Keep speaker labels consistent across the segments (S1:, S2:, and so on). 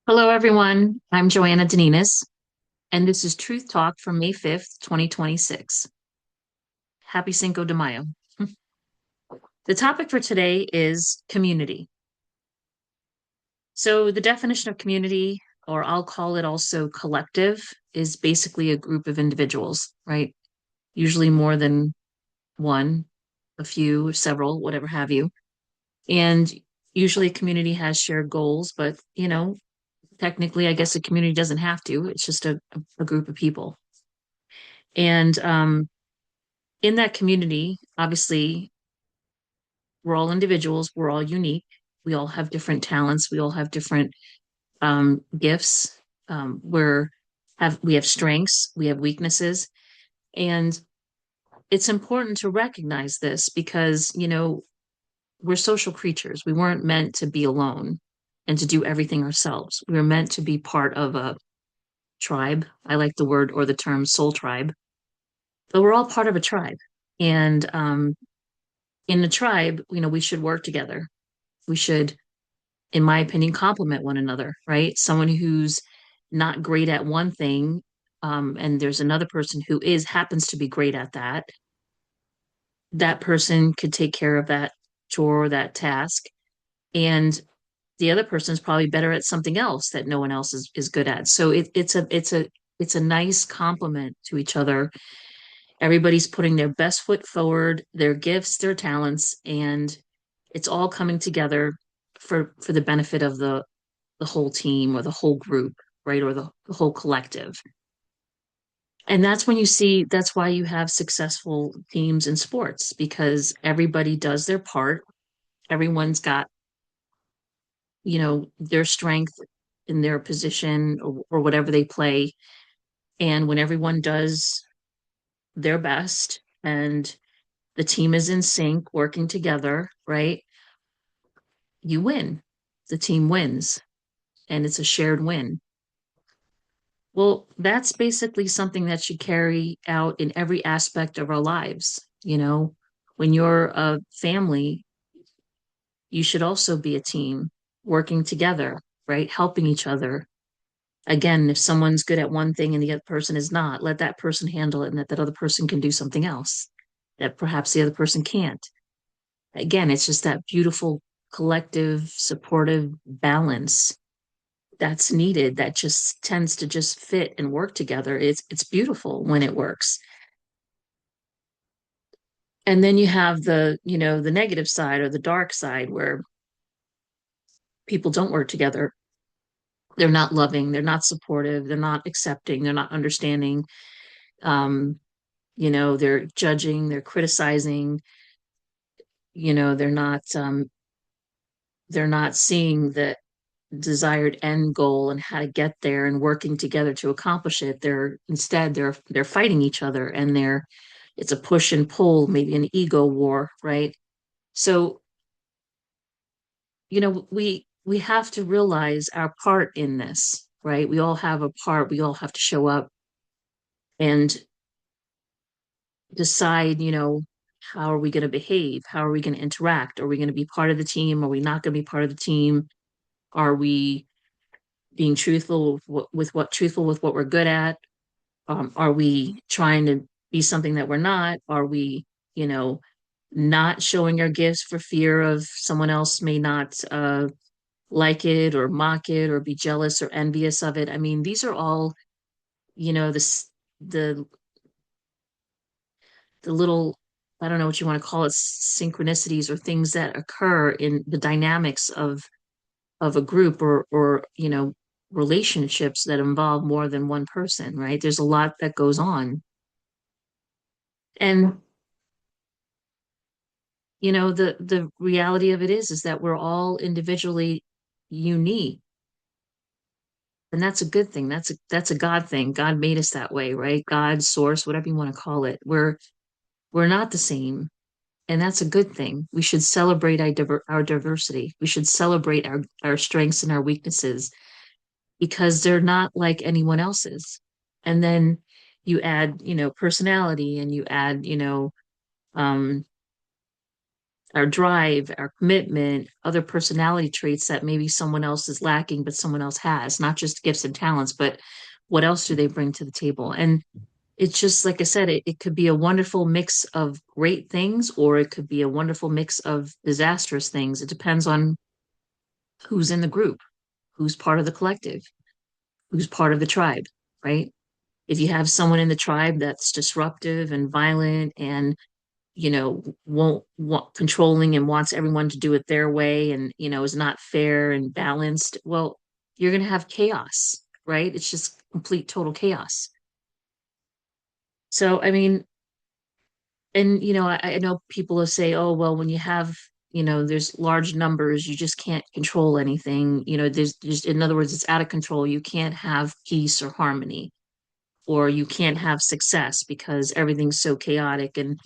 S1: Hello, everyone. I'm Joanna De Ninis, and this is Truth Talk from May 5th, 2026. Happy Cinco de Mayo. The topic for today is community. So, the definition of community, or I'll call it also collective, is basically a group of individuals, right? Usually more than one, a few, several, whatever have you. And usually a community has shared goals, but, technically, I guess a community doesn't have to. It's just a group of people. And in that community, obviously, we're all individuals, we're all unique, we all have different talents, we all have different gifts. We have strengths, we have weaknesses, and it's important to recognize this because we're social creatures. We weren't meant to be alone and to do everything ourselves. We were meant to be part of a tribe. I like the word or the term soul tribe, but we're all part of a tribe. And in the tribe, we should work together. We should, in my opinion, complement one another, right? Someone who's not great at one thing, and there's another person who happens to be great at that. That person could take care of that chore or that task, and the other person is probably better at something else that no one else is good at. So it's a nice complement to each other. Everybody's putting their best foot forward, their gifts, their talents, and it's all coming together for the benefit of the whole team or the whole group, right? Or the whole collective. And that's why you have successful teams in sports because everybody does their part. Everyone's got, their strength in their position or whatever they play. And when everyone does their best and the team is in sync, working together, right? You win. The team wins, and it's a shared win. Well, that's basically something that should carry out in every aspect of our lives. When you're a family, you should also be a team working together, right? Helping each other. Again, if someone's good at one thing and the other person is not, let that person handle it and that other person can do something else that perhaps the other person can't. Again, it's just that beautiful collective supportive balance that's needed that just tends to just fit and work together. It's beautiful when it works. And then you have the negative side or the dark side where people don't work together. They're not loving, they're not supportive, they're not accepting, they're not understanding. Um, they're judging, they're criticizing, they're not seeing the desired end goal and how to get there and working together to accomplish it. They're fighting each other and it's a push and pull, maybe an ego war, right? So, we have to realize our part in this, right? We all have a part. We all have to show up and decide, how are we going to behave? How are we going to interact? Are we going to be part of the team? Are we not going to be part of the team? Are we being truthful truthful with what we're good at? Are we trying to be something that we're not? Are we, you know, not showing our gifts for fear of someone else may not like it or mock it or be jealous or envious of it? I mean, these are all, this the the little, I don't know what you want to call it, synchronicities or things that occur in the dynamics of a group or relationships that involve more than one person, right? There's a lot that goes on. And the reality of it is that we're all individually unique, and that's a good thing. That's a God thing. God made us that way, right? God, source, whatever you want to call it. We're not the same, and that's a good thing. We should celebrate our diversity. We should celebrate our strengths and our weaknesses because they're not like anyone else's. And then you add, personality, and you add, um, our drive, our commitment, other personality traits that maybe someone else is lacking, but someone else has, not just gifts and talents, but what else do they bring to the table? And it's just like I said, it could be a wonderful mix of great things, or it could be a wonderful mix of disastrous things. It depends on who's in the group, who's part of the collective, who's part of the tribe, right? If you have someone in the tribe that's disruptive and violent and won't want controlling and wants everyone to do it their way and is not fair and balanced, well, you're going to have chaos, right? It's just complete total chaos. So I mean, and I know people will say, oh well, when you have there's large numbers, you just can't control anything. There's just, in other words, it's out of control. You can't have peace or harmony, or you can't have success because everything's so chaotic. And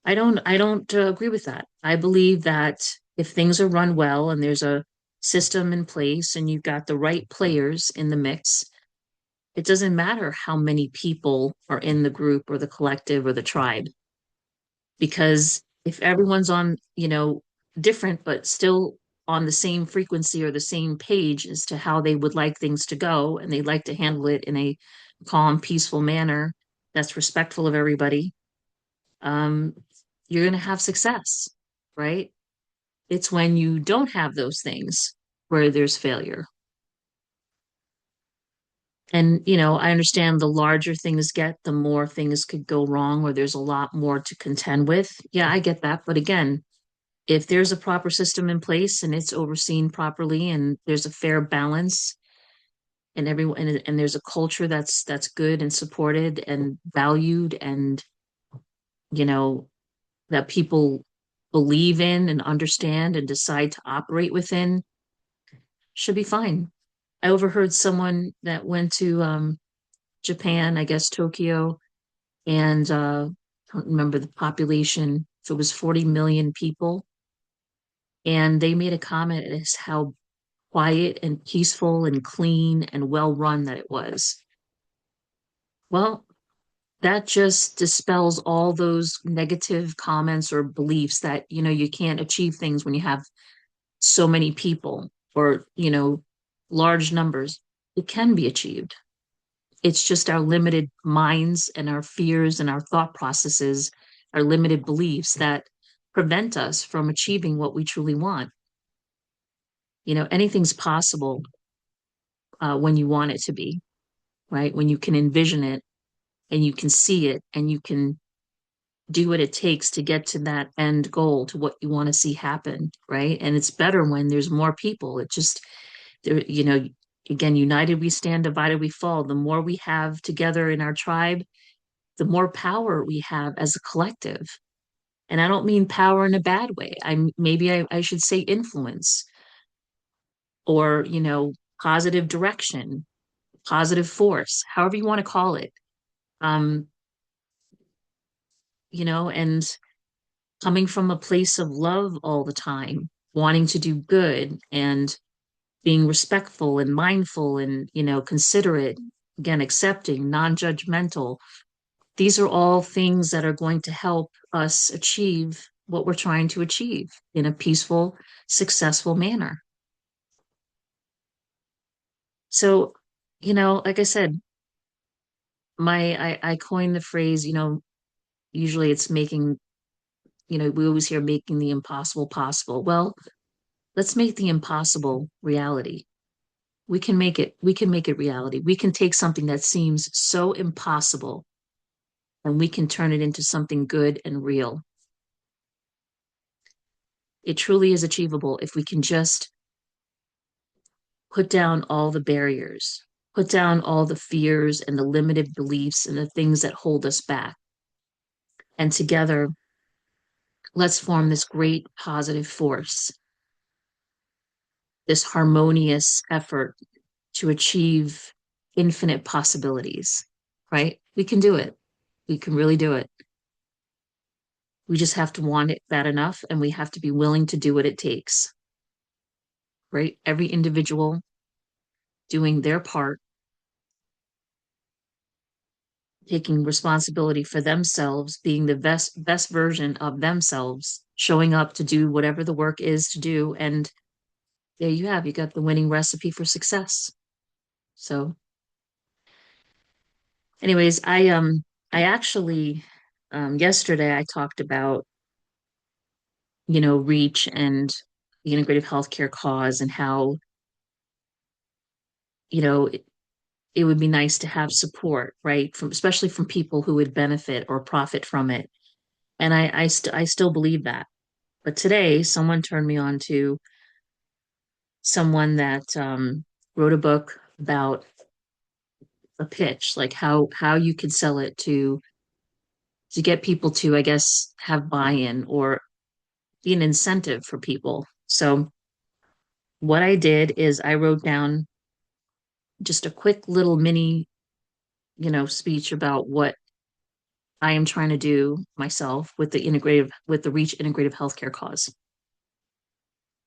S1: I don't agree with that. I believe that if things are run well and there's a system in place and you've got the right players in the mix, it doesn't matter how many people are in the group or the collective or the tribe. Because if everyone's on, different but still on the same frequency or the same page as to how they would like things to go, and they like to handle it in a calm, peaceful manner that's respectful of everybody, um, you're going to have success, right? It's when you don't have those things where there's failure. And, I understand the larger things get, the more things could go wrong, or there's a lot more to contend with. Yeah, I get that. But again, if there's a proper system in place and it's overseen properly and there's a fair balance and everyone and there's a culture that's good and supported and valued and you know that people believe in and understand and decide to operate within, should be fine. I overheard someone that went to Japan, I guess Tokyo, and I don't remember the population, if it was 40 million people, and they made a comment as how quiet and peaceful and clean and well run that it was. Well, that just dispels all those negative comments or beliefs that, you can't achieve things when you have so many people or, large numbers. It can be achieved. It's just our limited minds and our fears and our thought processes, our limited beliefs that prevent us from achieving what we truly want. Anything's possible when you want it to be, right? When you can envision it and you can see it and you can do what it takes to get to that end goal, to what you want to see happen, right? And it's better when there's more people. It just, there, again, united we stand, divided we fall. The more we have together in our tribe, the more power we have as a collective. And I don't mean power in a bad way. I should say influence or, positive direction, positive force, however you want to call it. Um, and coming from a place of love all the time, wanting to do good and being respectful and mindful and, considerate, again, accepting, non-judgmental. These are all things that are going to help us achieve what we're trying to achieve in a peaceful, successful manner. So, like I said, I coined the phrase, usually it's making, we always hear making the impossible possible. Well, let's make the impossible reality. We can make it reality. We can take something that seems so impossible and we can turn it into something good and real. It truly is achievable if we can just put down all the barriers, put down all the fears and the limited beliefs and the things that hold us back. And together, let's form this great positive force, this harmonious effort to achieve infinite possibilities, right? We can do it. We can really do it. We just have to want it bad enough and we have to be willing to do what it takes, right? Every individual doing their part, taking responsibility for themselves, being the best version of themselves, showing up to do whatever the work is to do. And there you have, you got the winning recipe for success. So anyways, I actually yesterday I talked about, reach and the integrative healthcare cause and how, it, it would be nice to have support, right? From especially from people who would benefit or profit from it. And I still believe that. But today someone turned me on to someone that wrote a book about a pitch, like how you could sell it to get people to, I guess, have buy-in or be an incentive for people. So what I did is I wrote down just a quick little mini, speech about what I am trying to do myself with the Reach Integrative Healthcare cause.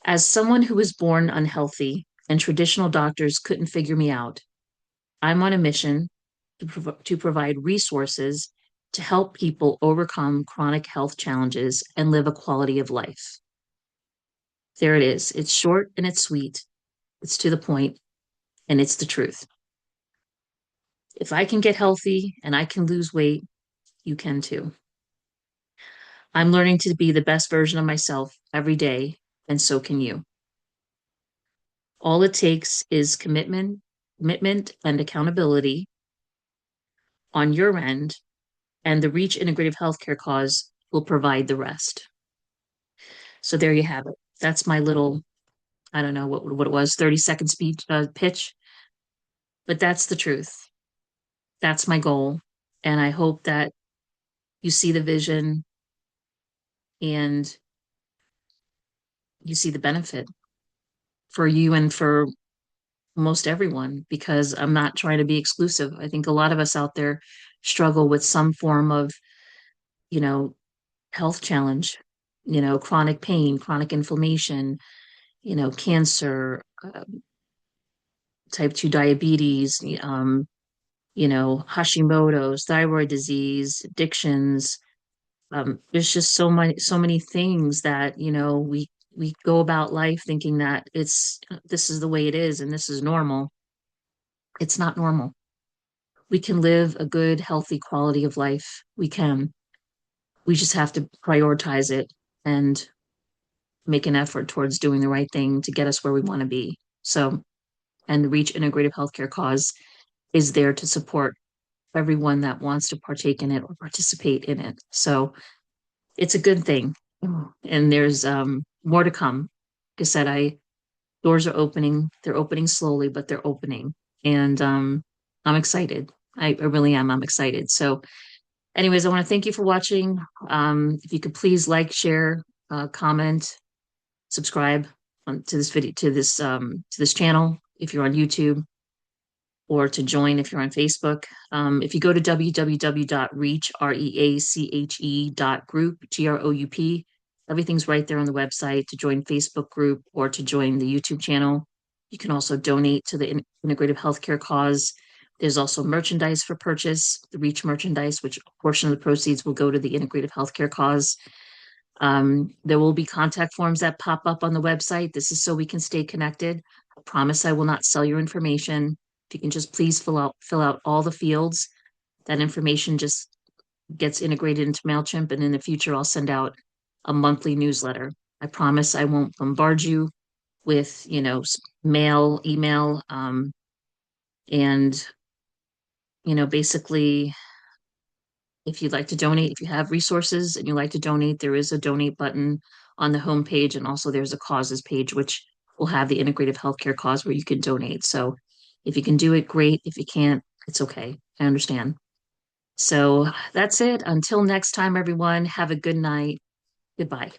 S1: As someone who was born unhealthy and traditional doctors couldn't figure me out, I'm on a mission to provide resources to help people overcome chronic health challenges and live a quality of life. There it is. It's short and it's sweet. It's to the point, and it's the truth. If I can get healthy and I can lose weight, you can too. I'm learning to be the best version of myself every day, and so can you. All it takes is commitment and accountability on your end, and the Reach Integrative Healthcare cause will provide the rest. So there you have it. That's my little, I don't know what it was, 30-second speech pitch, but that's the truth. That's my goal. And I hope that you see the vision and you see the benefit for you and for most everyone, because I'm not trying to be exclusive. I think a lot of us out there struggle with some form of, you know, health challenge, chronic pain, chronic inflammation, cancer, type 2 diabetes, Hashimoto's, thyroid disease, addictions. There's just so many things that, we go about life thinking that this is the way it is and this is normal. It's not normal. We can live a good, healthy quality of life. We can. We just have to prioritize it and make an effort towards doing the right thing to get us where we want to be. So, and the Reach Integrative Healthcare cause is there to support everyone that wants to partake in it or participate in it. So it's a good thing. And there's more to come. Like I said, doors are opening. They're opening slowly, but they're opening. And I'm excited. I really am. I'm excited. So anyways, I want to thank you for watching. If you could please like, share, comment, subscribe to this video, to this channel if you're on YouTube, or to join if you're on Facebook. If you go to www.reachache.group, everything's right there on the website to join Facebook group or to join the YouTube channel. You can also donate to the Integrative Healthcare cause. There's also merchandise for purchase, the Reach merchandise, which a portion of the proceeds will go to the Integrative Healthcare cause. There will be contact forms that pop up on the website. This is so we can stay connected. I promise I will not sell your information. If you can just please fill out all the fields, that information just gets integrated into MailChimp, and in the future I'll send out a monthly newsletter. I promise I won't bombard you with, mail, email, and basically, if you'd like to donate, if you have resources and you like to donate, there is a donate button on the homepage, and also there's a causes page, which will have the integrative healthcare cause where you can donate. So if you can do it, great. If you can't, it's okay. I understand. So that's it. Until next time, everyone, have a good night. Goodbye.